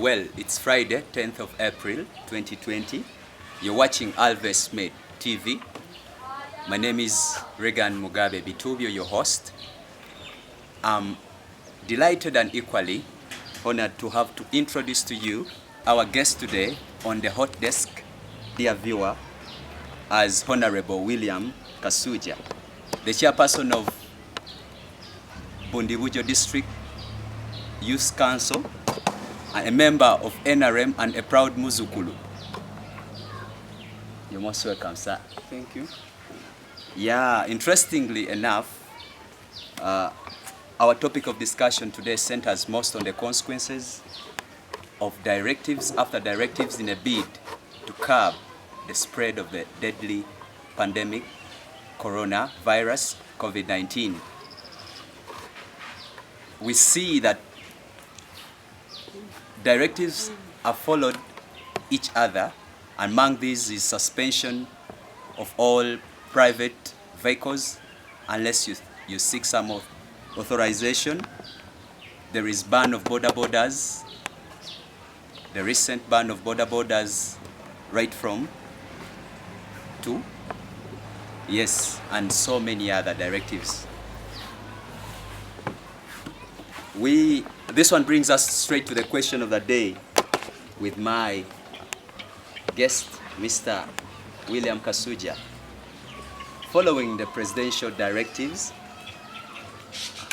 Well, it's Friday, 10th of April, 2020. You're watching Alves Made TV. My name is Regan Mugabe Bitubyo, your host. I'm delighted and equally honored to have to introduce to you our guest today on the hot desk, dear viewer, as Honorable William Kasuja, the chairperson of Bundibugyo District Youth Council, and a member of NRM and a proud Muzukulu. You're most welcome, sir. Thank you. Yeah, interestingly enough, our topic of discussion today centers most on the consequences of directives after directives in a bid to curb the spread of the deadly pandemic, coronavirus, COVID-19. We see that directives are followed each other. Among these is suspension of all private vehicles unless you seek some authorization. There is ban of border borders, the recent ban of border borders right from to, yes, and so many other directives. This one brings us straight to the question of the day with my guest, Mr. William Kasuja. Following the presidential directives,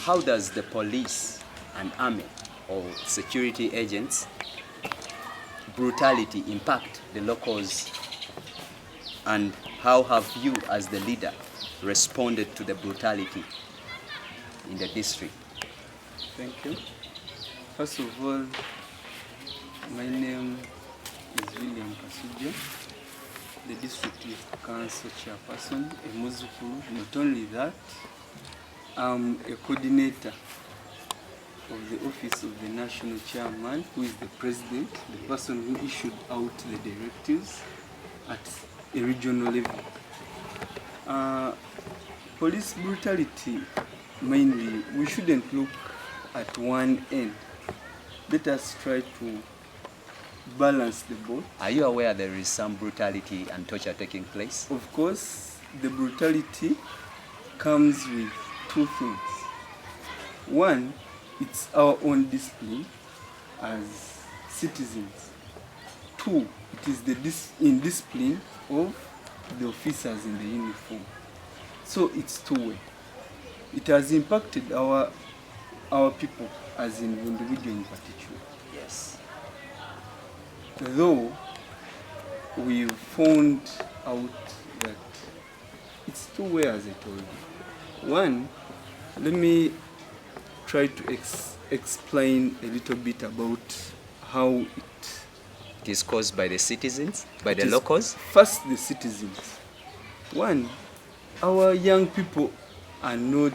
how does the police and army or security agents' brutality impact the locals, and how have you as the leader responded to the brutality in the district? Thank you. First of all, my name is William Kasuja, the District Youth Council chairperson, a Muzukulu. Not only that, I'm a coordinator of the Office of the National Chairman, who is the president, the person who issued out the directives at a regional level. Police brutality, mainly, we shouldn't look at one end. Let us try to balance the both. Are you aware there is some brutality and torture taking place? Of course, the brutality comes with two things. One, it's our own discipline as citizens. Two, it is the indiscipline of the officers in the uniform. So it's two-way. It has impacted our people, as in Bundibugyo in particular. Yes. Though we found out that it's two-way, as I told you. One, let me try to explain a little bit about how it is caused by the citizens, by the locals? First, the citizens. One, our young people are not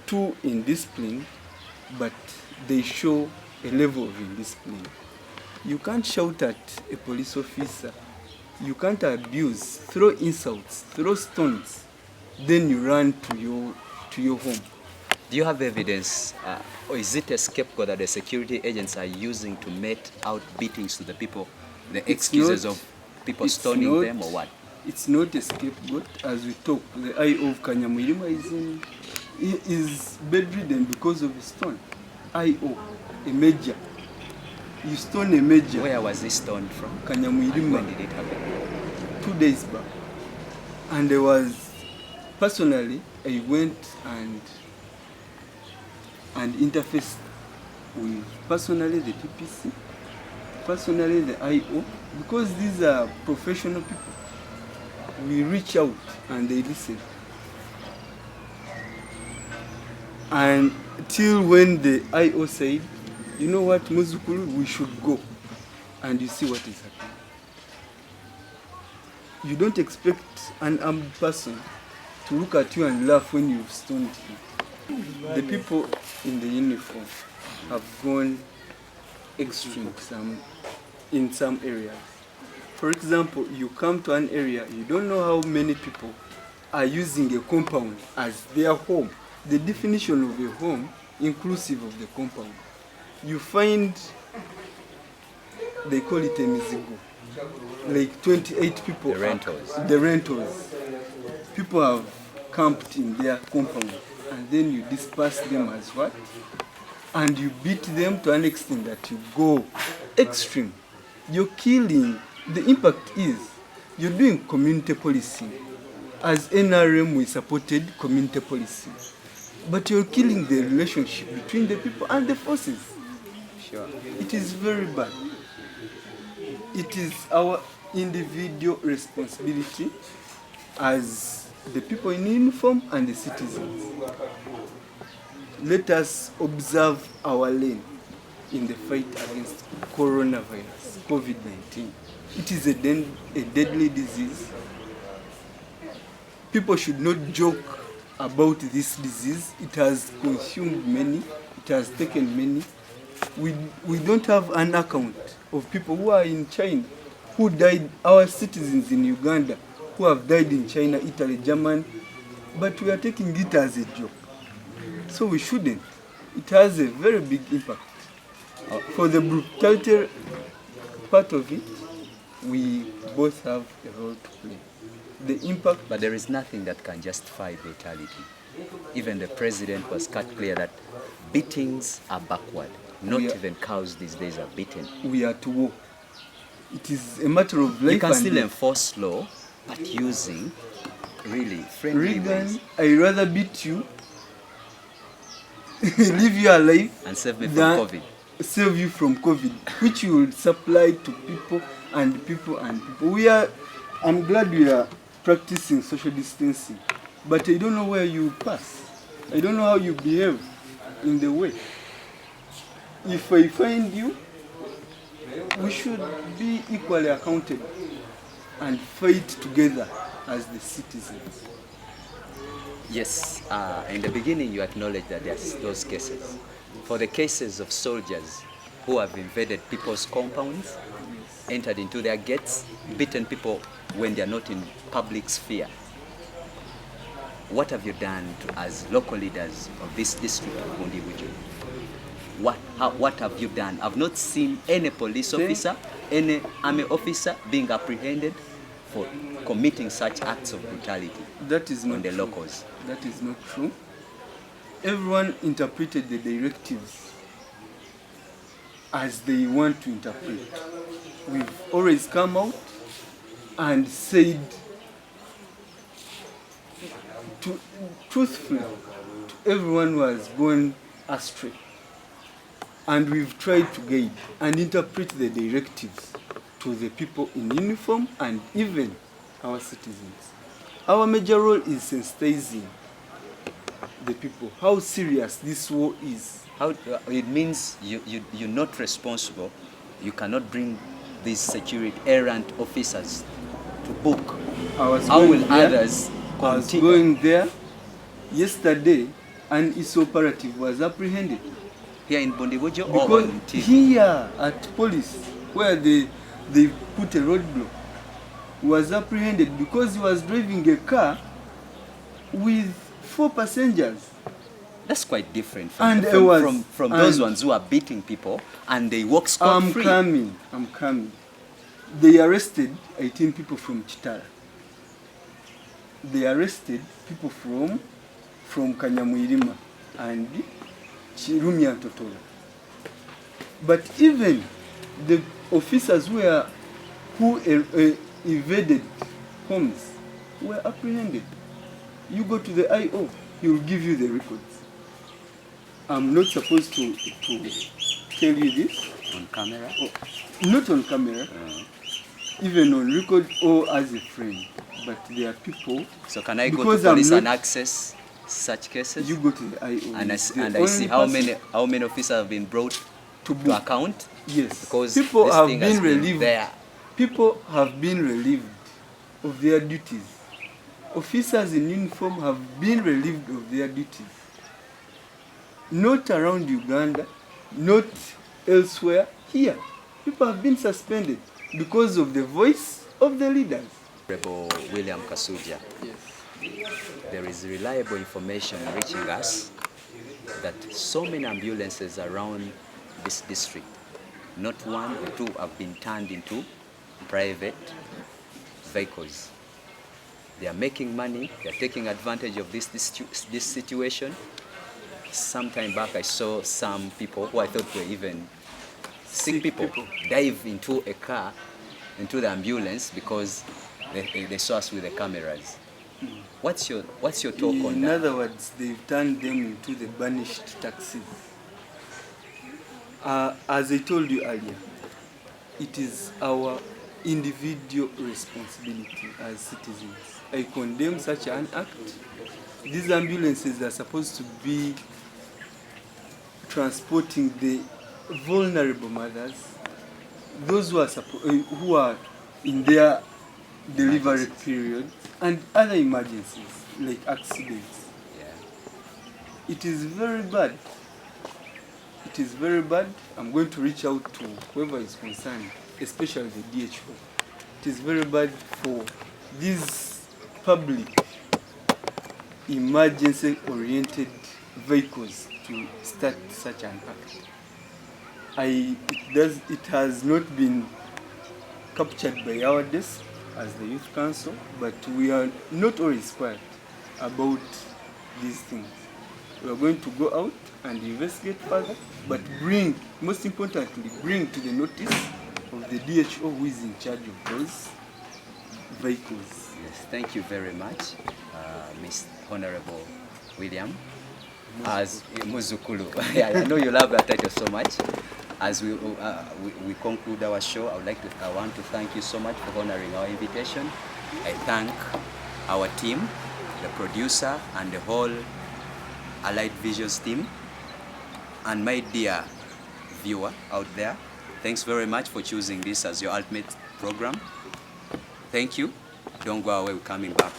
too indisciplined, but they show a level of indiscipline. You can't shout at a police officer, you can't abuse, throw insults, throw stones, then you run to your home. Do you have evidence, or is it a scapegoat that the security agents are using to mete out beatings to the people, the excuses of people stoning them, or what? It's not a scapegoat. As we talk, the IO of Kanyamuyirima is bedridden because of a stone. IO, a major. You stone a major. Where was this stoned from? Kanyamuyirima. When did it happen? 2 days back. And there was, personally, I went and interfaced with personally the PPC, personally the IO, because these are professional people. We reach out and they listen. And till when the IO said, you know what, Muzukulu, we should go. And you see what is happening. You don't expect an armed person to look at you and laugh when you've stoned him. The people in the uniform have gone extreme in some areas. For example, you come to an area, you don't know how many people are using a compound as their home. The definition of a home, inclusive of the compound. you find, they call it a mizigo, like 28 people. The rentals. The rentals. People have camped in their compound, and then you disperse them as what? And you beat them to an extent that you go extreme. You're killing. The impact is you're doing community policing. As NRM, we supported community policing. But you're killing the relationship between the people and the forces. Sure. It is very bad. It is our individual responsibility as the people in uniform and the citizens. Let us observe our lane in the fight against coronavirus, COVID-19. It is a deadly disease. People should not joke about this disease. It has consumed many. It has taken many. We don't have an account of people who are in China, who died, our citizens in Uganda, who have died in China, Italy, Germany, but we are taking it as a joke. So we shouldn't. It has a very big impact. For the brutality part of it, we both have a role to play. The impact... But there is nothing that can justify brutality. Even the president was cut clear that beatings are backward. Not even cows these days are beaten. We are to war. It is a matter of life. You can still enforce law, but using really friendly ways. I rather beat you, leave you alive, and save me from COVID. Save you from COVID, which you will supply to people and people and people. I'm glad we are practicing social distancing, but I don't know where you pass. I don't know how you behave in the way. If I find you, we should be equally accountable and fight together as the citizens. Yes, in the beginning you acknowledged that there's those cases. For the cases of soldiers who have invaded people's compounds, entered into their gates, beaten people when they're not in public sphere, what have you done as local leaders of this district of Bundibugyo? What have you done? I've not seen any police officer, any army officer being apprehended for committing such acts of brutality. That is not on the true. locals. That is not true. Everyone interpreted the directives as they want to interpret. We've always come out and said truthfully to everyone who has gone astray. And we've tried to guide and interpret the directives to the people in uniform and even our citizens. Our major role is sensitizing the people how serious this war is. It means you're not responsible. You cannot bring these security errant officers to book. How will others continue? I was going there yesterday, and its operative was apprehended. Here in Bundibugyo or on TV? Here at police, where they put a roadblock, was apprehended because he was driving a car with 4 passengers. That's quite different from those ones who are beating people and they walk scot-free. I'm coming. They arrested 18 people from Chitara. They arrested people from Kanyamuirima and Chirumia and Totola. But even the officers who evaded homes were apprehended. You go to the IO, he will give you the records. I'm not supposed to tell you this. On camera? Oh, not on camera. Even on record or as a friend. But there are people... So can I go to police and access such cases? You go to the IO. And I see how many officers have been brought to account? Yes. Because people this have thing been has been relieved. there. People have been relieved of their duties. Officers in uniform have been relieved of their duties. Not around Uganda, not elsewhere, here. People have been suspended because of the voice of the leaders. Rebel William Kasujja. Yes. There is reliable information reaching us that so many ambulances around this district, not one or two have been turned into private vehicles. They are making money, they are taking advantage of this situation. Some time back I saw some people who I thought were even sick people dive into a car, into the ambulance, because they saw us with the cameras. What's your talk on In that? other words, they've turned them into the banished taxis. As I told you earlier, it is our individual responsibility as citizens. I condemn such an act. These ambulances are supposed to be transporting the vulnerable mothers, those who are in their delivery period, and other emergencies like accidents. Yeah. It is very bad. It is very bad. I'm going to reach out to whoever is concerned, especially the DHO. It is very bad for these public emergency-oriented vehicles to start such an act. It has not been captured by our desk as the Youth Council, but we are not all inspired about these things. We are going to go out and investigate further, but most importantly, bring to the notice of the DHO who is in charge of those vehicles. Yes, thank you very much, Mr. Honorable William. As Muzukulu, yeah, I know you love that title so much. As we conclude our show, I want to thank you so much for honoring our invitation. I thank our team, the producer, and the whole Allied Visions team, and my dear viewer out there. Thanks very much for choosing this as your ultimate program. Thank you. Don't go away, we're coming back.